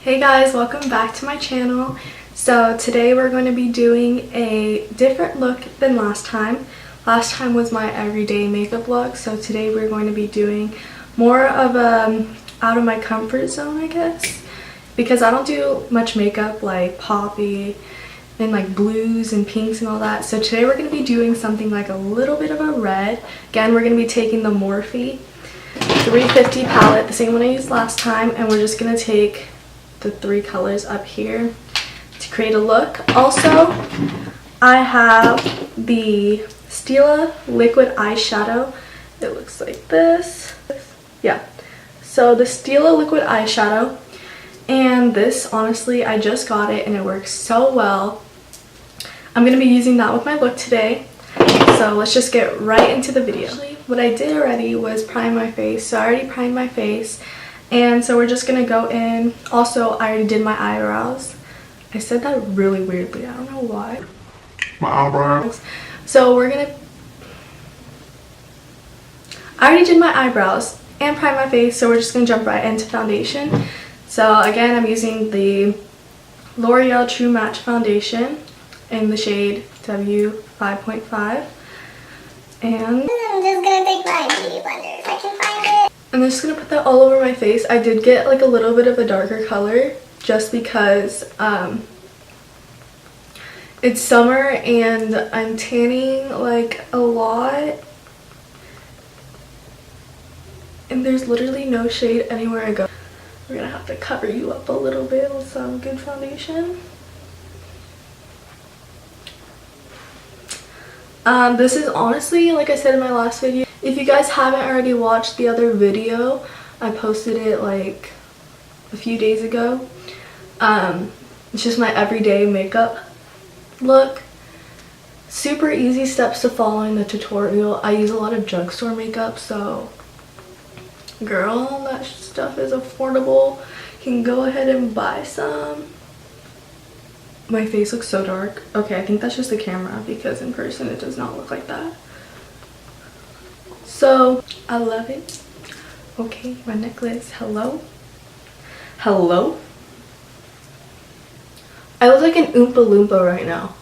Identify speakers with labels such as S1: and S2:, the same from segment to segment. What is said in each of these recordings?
S1: Hey guys, welcome back to my channel. So today we're going to be doing a different look than last time. Last time was my everyday makeup look, so today we're going to be doing more of a out of my comfort zone, I guess, because I don't do much makeup like poppy and like blues and pinks and all that. So today we're going to be doing something like a little bit of a red. Again, we're going to be taking the Morphe 350 palette, the same one I used last time, and we're just going to take the three colors up here to create a look. Also, I have the Stila liquid eyeshadow. It looks like this. Yeah, so the Stila liquid eyeshadow, and this, honestly, I just got it and it works so well. I'm going to be using that with my look today, so let's just get right into the video. Actually, what I did already was prime my face, so I already primed my face. And so we're just gonna go in. Also, I already did my eyebrows. I said that really weirdly, I don't know why.
S2: My eyebrows.
S1: So I already did my eyebrows and primed my face, so we're just gonna jump right into foundation. So again, I'm using the L'Oreal True Match Foundation in the shade W5.5. And
S3: I'm just gonna take my beauty blender if I can find it.
S1: I'm just gonna put that all over my face. I did get like a little bit of a darker color just because it's summer and I'm tanning like a lot, and there's literally no shade anywhere I go. We're gonna have to cover you up a little bit with some good foundation. This is honestly, like I said in my last video, if you guys haven't already watched the other video, I posted it like a few days ago. It's just my everyday makeup look. Super easy steps to follow in the tutorial. I use a lot of drugstore makeup, so girl, that stuff is affordable. You can go ahead and buy some. My face looks so dark. Okay, I think that's just the camera because in person it does not look like that. So, I love it. Okay, my necklace. Hello? Hello? I look like an Oompa Loompa right now.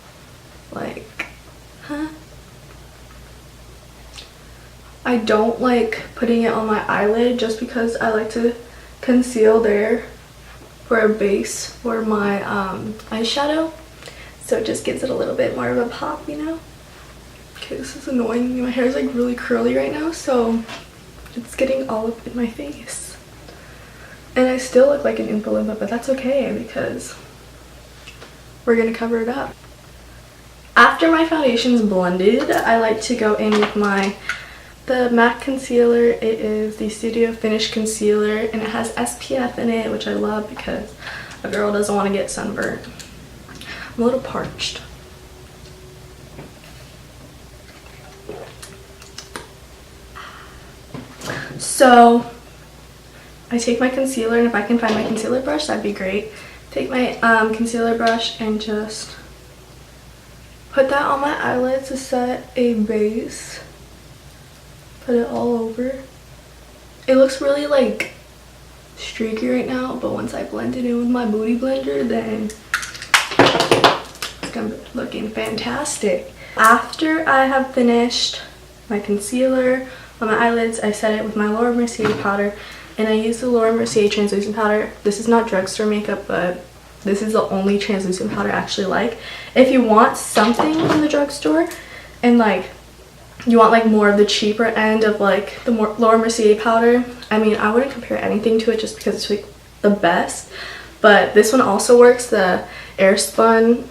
S1: Like, huh? I don't like putting it on my eyelid just because I like to conceal there for a base for my eyeshadow, so it just gives it a little bit more of a pop, you know. Okay, this is annoying. My hair is like really curly right now, so it's getting all up in my face, and I still look like an Oompa Loompa, but that's okay because we're gonna cover it up. After my foundation's blended, I like to go in with the MAC concealer. It is the Studio Finish concealer, and it has SPF in it, which I love because a girl doesn't want to get sunburnt. I'm a little parched. So I take my concealer, and if I can find my concealer brush, that'd be great. Take my concealer brush and just put that on my eyelids to set a base. Put it all over. It looks really like streaky right now, but once I blend it in with my booty blender, then it's gonna be looking fantastic. After I have finished my concealer on my eyelids, I set it with my Laura Mercier powder, and I use the Laura Mercier translucent powder. This is not drugstore makeup, but this is the only translucent powder I actually like. If you want something from the drugstore and like you want like more of the cheaper end of like the Laura Mercier powder, I mean, I wouldn't compare anything to it just because it's like the best, but this one also works. The Airspun,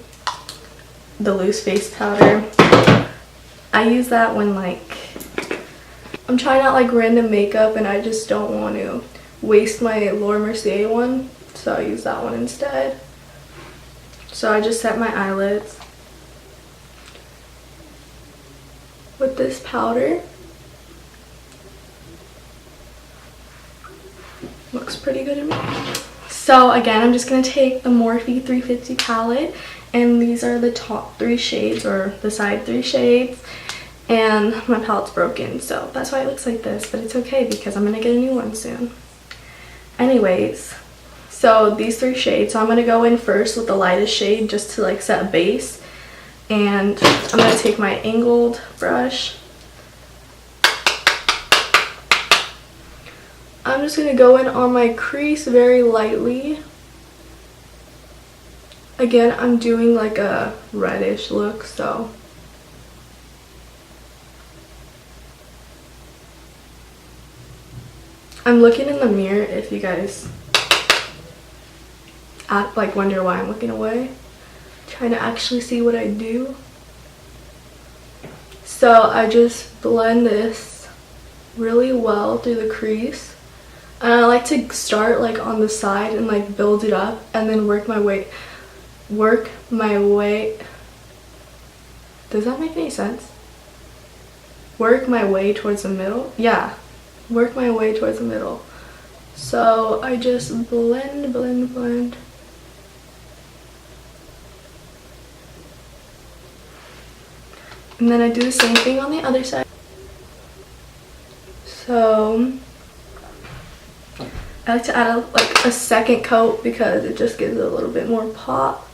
S1: the loose face powder, I use that when like I'm trying out like random makeup and I just don't want to waste my Laura Mercier one, so I use that one instead. So I just set my eyelids with this powder. Looks pretty good in me. So again, I'm just going to take the Morphe 350 palette, and these are the top 3 shades, or the side 3 shades, and my palette's broken, so that's why it looks like this, but it's okay because I'm going to get a new one soon. Anyways, So these 3 shades. So I'm going to go in first with the lightest shade just to like set a base. And I'm going to take my angled brush. I'm just going to go in on my crease very lightly. Again, I'm doing like a reddish look, so. I'm looking in the mirror if you guys like wonder why I'm looking away. Trying to actually see what I do. So I just blend this really well through the crease. And I like to start like on the side and like build it up and then work my way. Does that make any sense? Work my way towards the middle? Yeah. Work my way towards the middle. So I just blend. And then I do the same thing on the other side. So I like to add like a second coat because it just gives it a little bit more pop.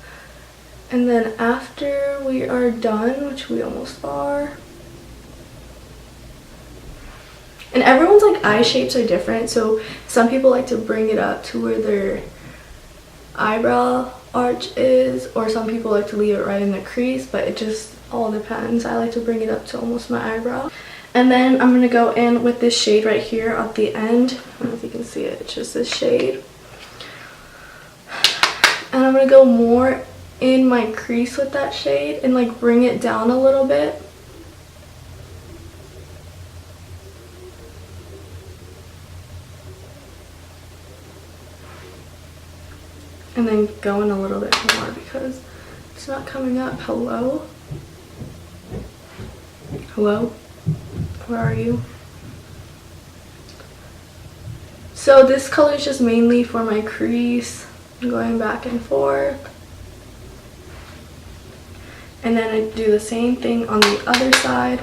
S1: And then after we are done, which we almost are, and everyone's like eye shapes are different, so some people like to bring it up to where their eyebrow arch is, or some people like to leave it right in the crease, but it just all depends. I like to bring it up to almost my eyebrow. And then I'm going to go in with this shade right here at the end. I don't know if you can see it, it's just this shade. And I'm going to go more in my crease with that shade and like bring it down a little bit. And then go in a little bit more because it's not coming up. Hello? Hello? Where are you? So this color is just mainly for my crease. I'm going back and forth. And then I do the same thing on the other side.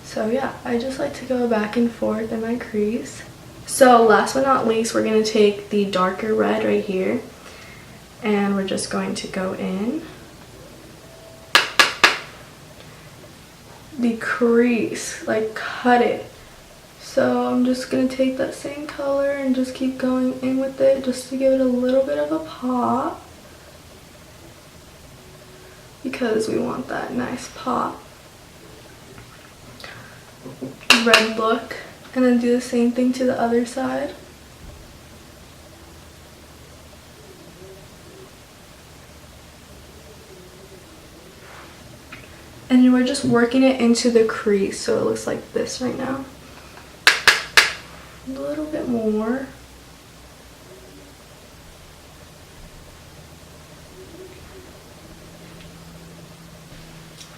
S1: So yeah, I just like to go back and forth in my crease. So last but not least, we're going to take the darker red right here. And we're just going to go in the crease, like cut it. So I'm just going to take that same color and just keep going in with it just to give it a little bit of a pop. Because we want that nice pop red look. And then do the same thing to the other side. And we're just working it into the crease so it looks like this right now. A little bit more.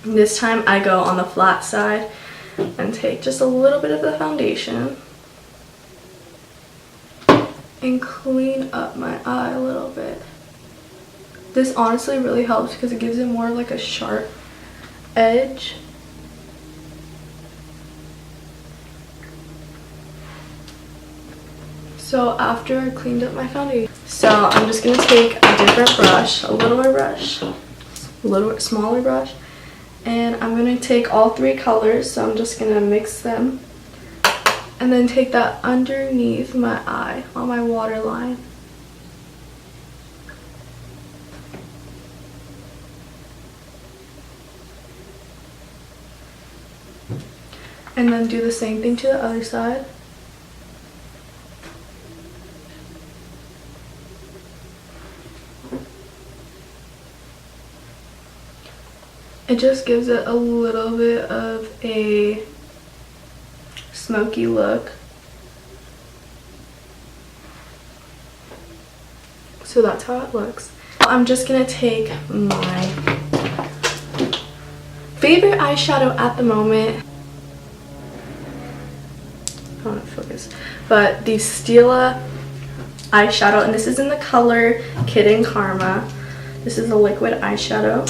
S1: This time I go on the flat side and take just a little bit of the foundation and clean up my eye a little bit. This honestly really helps because it gives it more like a sharp edge. So after I cleaned up my foundation, so I'm just going to take a different brush, a littler brush, a little bit smaller brush, and I'm going to take all 3 colors, so I'm just going to mix them and then take that underneath my eye on my waterline. And then do the same thing to the other side. It just gives it a little bit of a smoky look. So that's how it looks. I'm just gonna take my favorite eyeshadow at the moment. I don't know if focus, but the Stila eyeshadow, and this is in the color Kitten Karma. This is a liquid eyeshadow.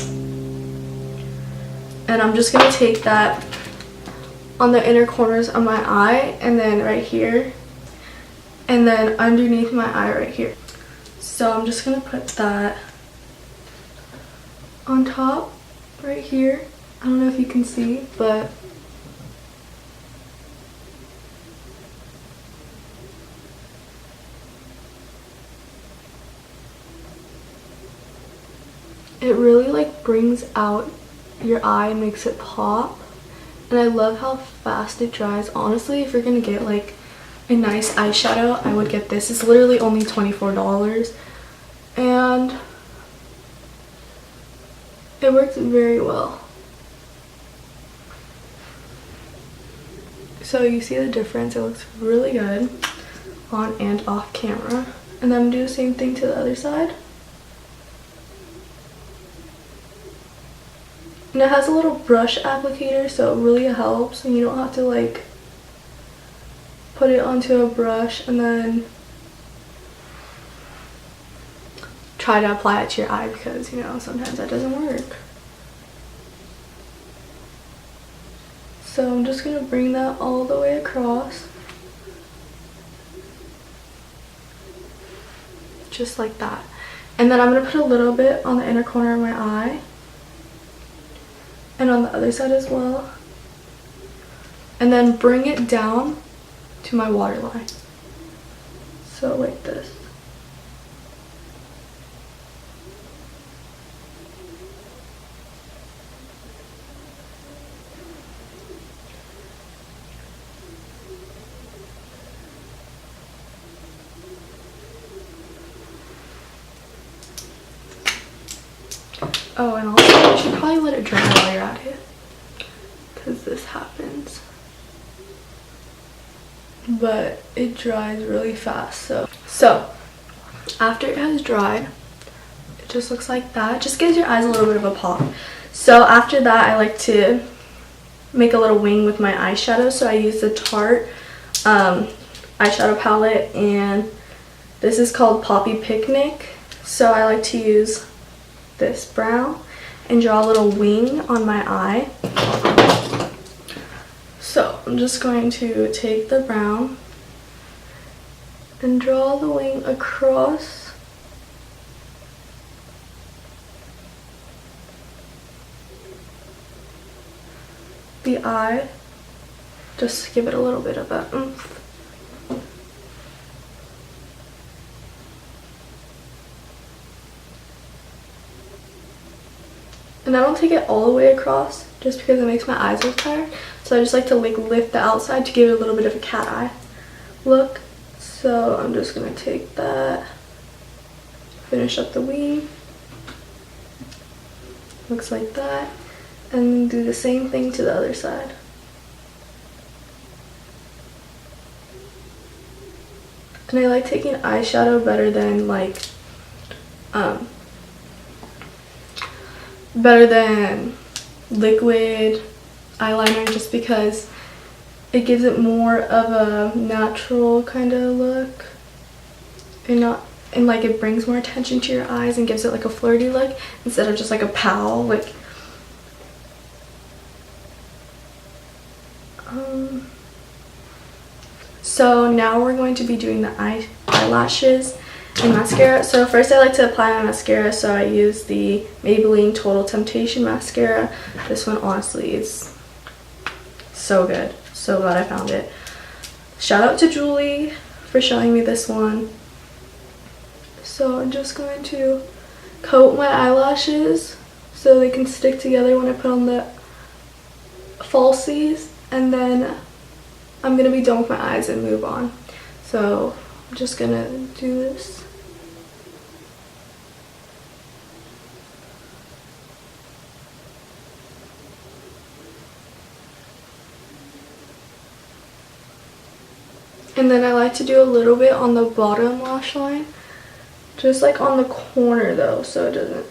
S1: And I'm just going to take that on the inner corners of my eye and then right here and then underneath my eye right here. So I'm just gonna put that on top right here. I don't know if you can see, but it really like brings out your eye and makes it pop. And I love how fast it dries. Honestly, if you're gonna get like a nice eyeshadow, I would get this. It's literally only $24 and it works very well. So you see the difference, it looks really good on and off camera. And then do the same thing to the other side. And it has a little brush applicator, so it really helps, and you don't have to like put it onto a brush and then try to apply it to your eye, because you know sometimes that doesn't work. So I'm just gonna bring that all the way across, just like that. And then I'm gonna put a little bit on the inner corner of my eye and on the other side as well, and then bring it down to my waterline, so like this. Oh, and also you should probably let it dry while you're at it, because this happens. But it dries really fast. So after it has dried, it just looks like that. It just gives your eyes a little bit of a pop. So after that, I like to make a little wing with my eyeshadow. So I use the Tarte eyeshadow palette, and this is called Poppy Picnic. So I like to use this brown and draw a little wing on my eye. So I'm just going to take the brown and draw the wing across the eye, just to give it a little bit of a oomph. And I don't take it all the way across just because it makes my eyes look tired. So I just like to like lift the outside to give it a little bit of a cat eye look. So I'm just gonna take that, finish up the wing, looks like that, and do the same thing to the other side. And I like taking eyeshadow better than like liquid eyeliner, just because it gives it more of a natural kind of look, and like it brings more attention to your eyes and gives it like a flirty look instead of just like a pal like. So now we're going to be doing the eyelashes and mascara. So first I like to apply my mascara, so I use the Maybelline Total Temptation mascara. This one honestly is so good. So glad I found it. Shout out to Julie for showing me this one. So I'm just going to coat my eyelashes so they can stick together when I put on the falsies, and then I'm gonna be done with my eyes and move on. So I'm just gonna do this. And then I like to do a little bit on the bottom lash line, just like on the corner though, so it doesn't.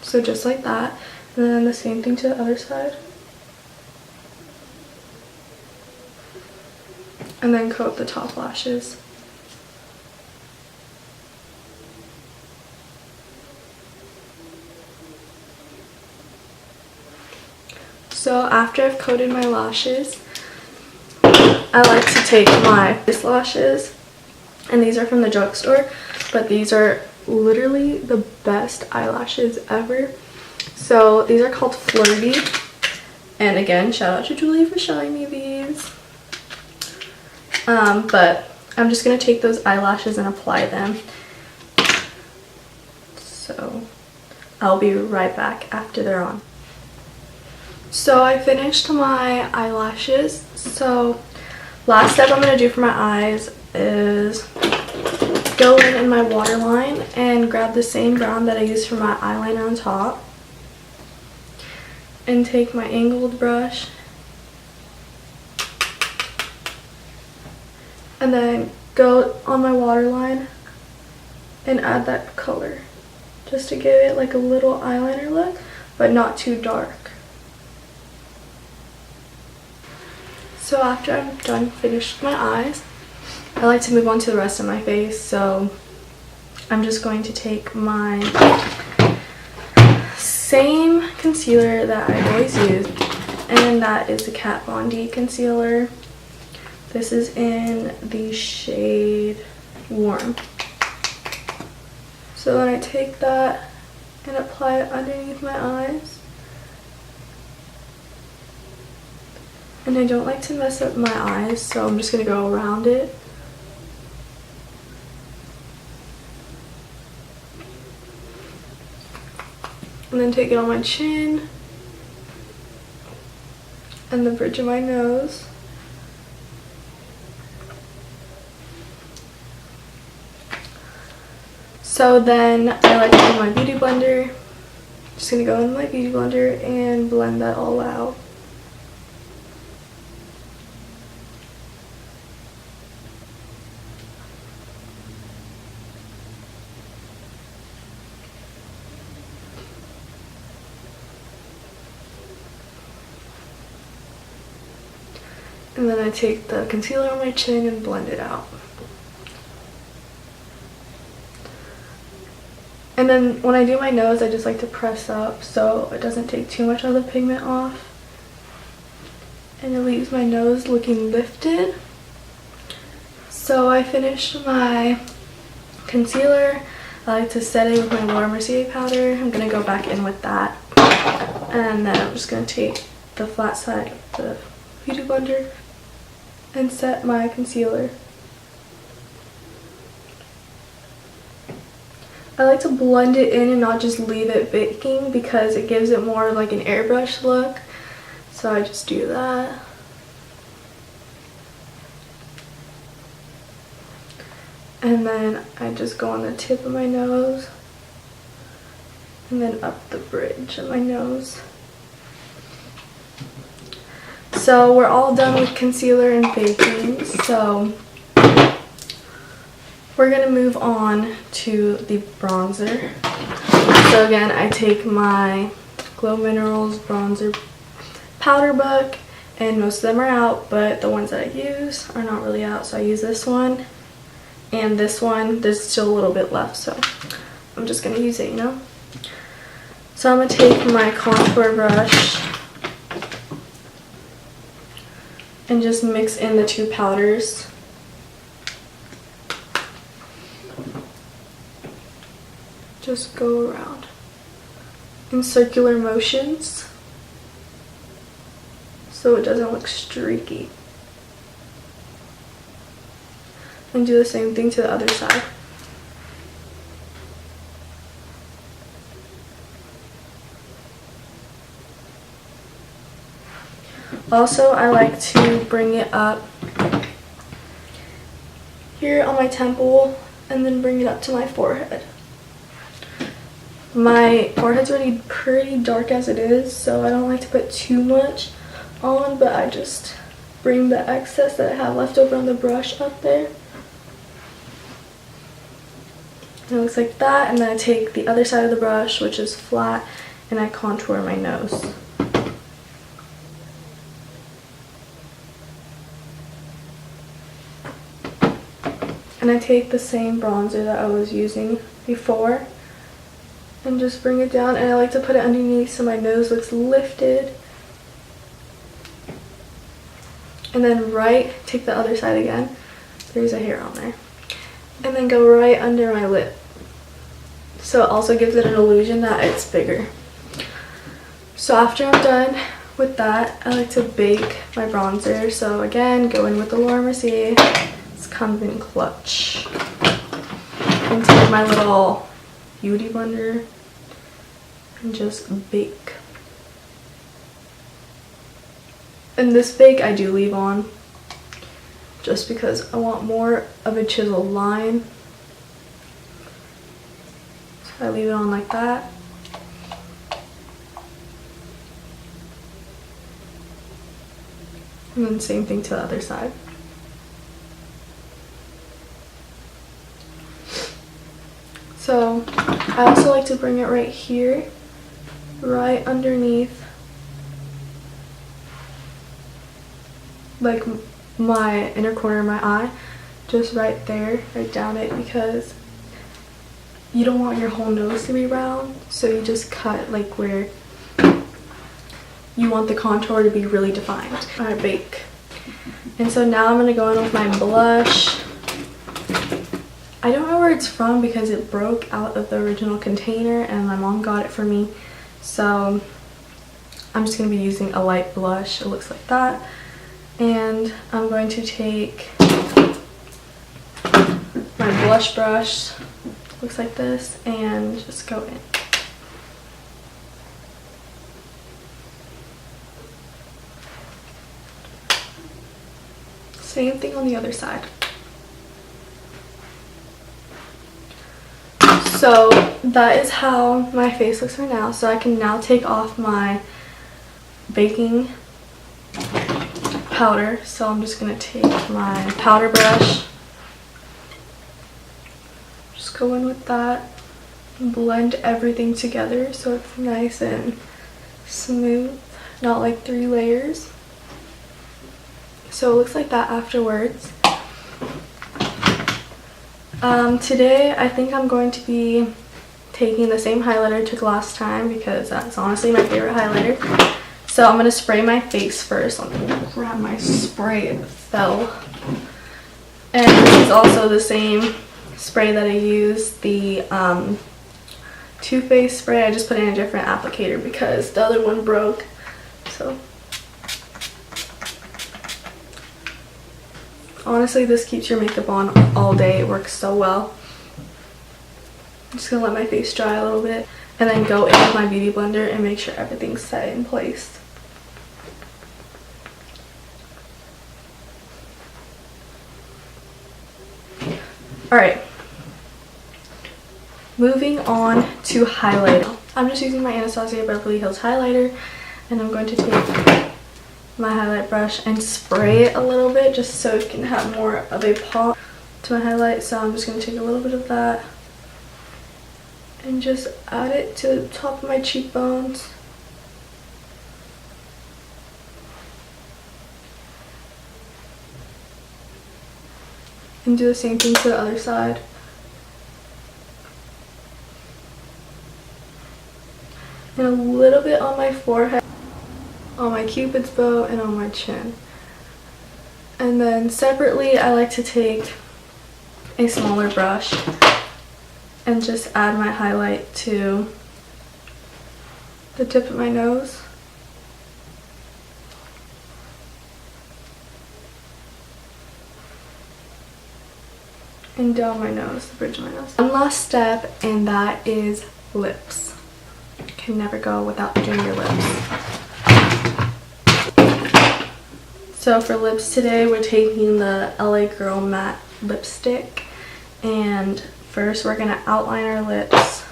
S1: So just like that, and then the same thing to the other side. And then coat the top lashes. So after I've coated my lashes, I like to take my face lashes, and these are from the drugstore, but these are literally the best eyelashes ever. So these are called Flirty, and again, shout out to Julie for showing me these. But I'm just gonna take those eyelashes and apply them. So I'll be right back after they're on. So I finished my eyelashes. So last step I'm going to do for my eyes is go in my waterline and grab the same brown that I used for my eyeliner on top. And take my angled brush. And then go on my waterline and add that color. Just to give it like a little eyeliner look, but not too dark. So after I'm done, finished my eyes, I like to move on to the rest of my face. So I'm just going to take my same concealer that I always use, and that is the Kat Von D concealer. This is in the shade Warm. So then I take that and apply it underneath my eyes. And I don't like to mess up my eyes, so I'm just going to go around it. And then take it on my chin and the bridge of my nose. So then I like to use my beauty blender. Just going to go in my beauty blender and blend that all out. And then I take the concealer on my chin and blend it out. And then when I do my nose, I just like to press up so it doesn't take too much of the pigment off. And it leaves my nose looking lifted. So I finished my concealer. I like to set it with my Laura Mercier powder. I'm going to go back in with that. And then I'm just going to take the flat side of the beauty blender and set my concealer. I like to blend it in and not just leave it baking because it gives it more of like an airbrush look. So I just do that. And then I just go on the tip of my nose and then up the bridge of my nose. So we're all done with concealer and baking, so we're going to move on to the bronzer. So again, I take my Glow Minerals bronzer powder book, and most of them are out, but the ones that I use are not really out, so I use this one and this one. There's still a little bit left, so I'm just going to use it, you know. So I'm going to take my contour brush and just mix in the two powders. Just go around in circular motions so it doesn't look streaky. And do the same thing to the other side. Also, I like to bring it up here on my temple and then bring it up to my forehead. My forehead's already pretty dark as it is, so I don't like to put too much on, but I just bring the excess that I have left over on the brush up there. And it looks like that, and then I take the other side of the brush, which is flat, and I contour my nose. And I take the same bronzer that I was using before and just bring it down, and I like to put it underneath so my nose looks lifted. And then take the other side again. There's a hair on there. And then go right under my lip. So it also gives it an illusion that it's bigger. So after I'm done with that, I like to bake my bronzer. So again, go in with the Laura Mercier. It's comes in clutch. And take my little beauty blender and just bake. And this bake I do leave on just because I want more of a chiseled line. So I leave it on like that. And then same thing to the other side. So I also like to bring it right here, right underneath like my inner corner of my eye, just right there, right down it, because you don't want your whole nose to be round, so you just cut like where you want the contour to be really defined. I bake. And so now I'm going to go in with my blush. I don't know where it's from because it broke out of the original container and my mom got it for me. So I'm just going to be using a light blush. It looks like that. And I'm going to take my blush brush, looks like this, and just go in. Same thing on the other side. So that is how my face looks right now. So I can now take off my baking powder. So I'm just going to take my powder brush, just go in with that, and blend everything together so it's nice and smooth, not like 3 layers. So it looks like that afterwards. Today I think I'm going to be taking the same highlighter I took last time because that's honestly my favorite highlighter. So I'm going to spray my face first. Let me grab my spray, it fell. And this is also the same spray that I used, the Too Faced spray. I just put in a different applicator because the other one broke. So honestly, this keeps your makeup on all day. It works so well. I'm just going to let my face dry a little bit and then go in with my beauty blender and make sure everything's set in place. Alright, moving on to highlighter. I'm just using my Anastasia Beverly Hills highlighter and I'm going to take my highlight brush and spray it a little bit just so it can have more of a pop to my highlight. So I'm just going to take a little bit of that and just add it to the top of my cheekbones. And do the same thing to the other side. And a little bit on my forehead, on my cupid's bow, and on my chin. And then separately I like to take a smaller brush and just add my highlight to the tip of my nose. And down my nose, the bridge of my nose. One last step, and that is lips. You can never go without doing your lips. So for lips today, we're taking the LA Girl Matte Lipstick. And first we're gonna outline our lips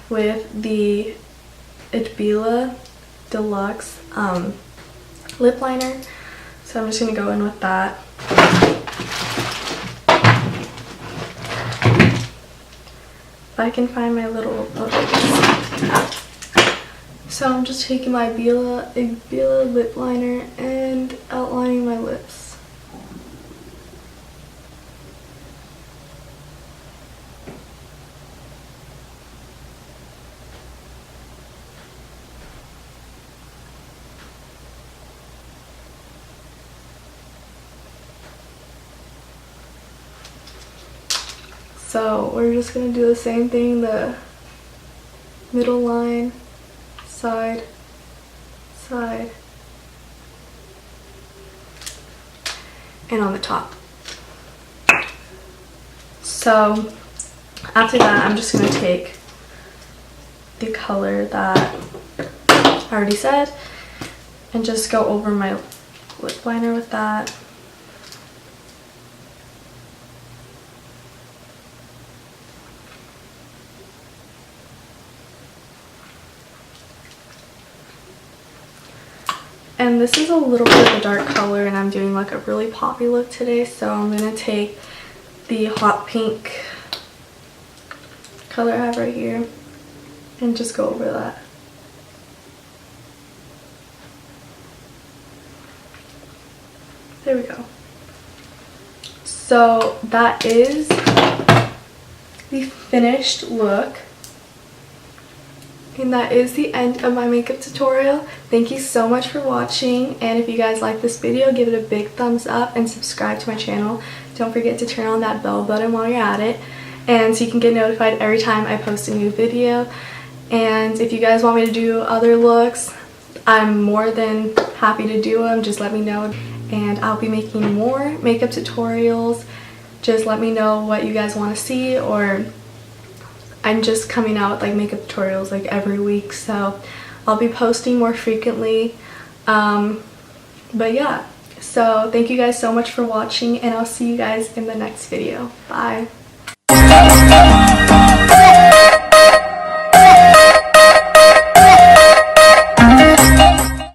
S1: with the Itbila Deluxe lip liner. So I'm just gonna go in with that. If I can find my little so I'm just taking my Itbila lip liner and outlining my lips. So we're just going to do the same thing, the middle line, side, side, and on the top. So after that, I'm just going to take the color that I already said and just go over my lip liner with that. And this is a little bit of a dark color, and I'm doing like a really poppy look today, so I'm going to take the hot pink color I have right here and just go over that. There we go. So that is the finished look. And that is the end of my makeup tutorial. Thank you so much for watching, and if you guys like this video, give it a big thumbs up and subscribe to my channel. Don't forget to turn on that bell button while you're at it, and so you can get notified every time I post a new video. And if you guys want me to do other looks, I'm more than happy to do them. Just let me know, and I'll be making more makeup tutorials. Just let me know what you guys want to see, or I'm just coming out with like makeup tutorials like every week, so I'll be posting more frequently. But yeah, so thank you guys so much for watching, and I'll see you guys in the next video. Bye.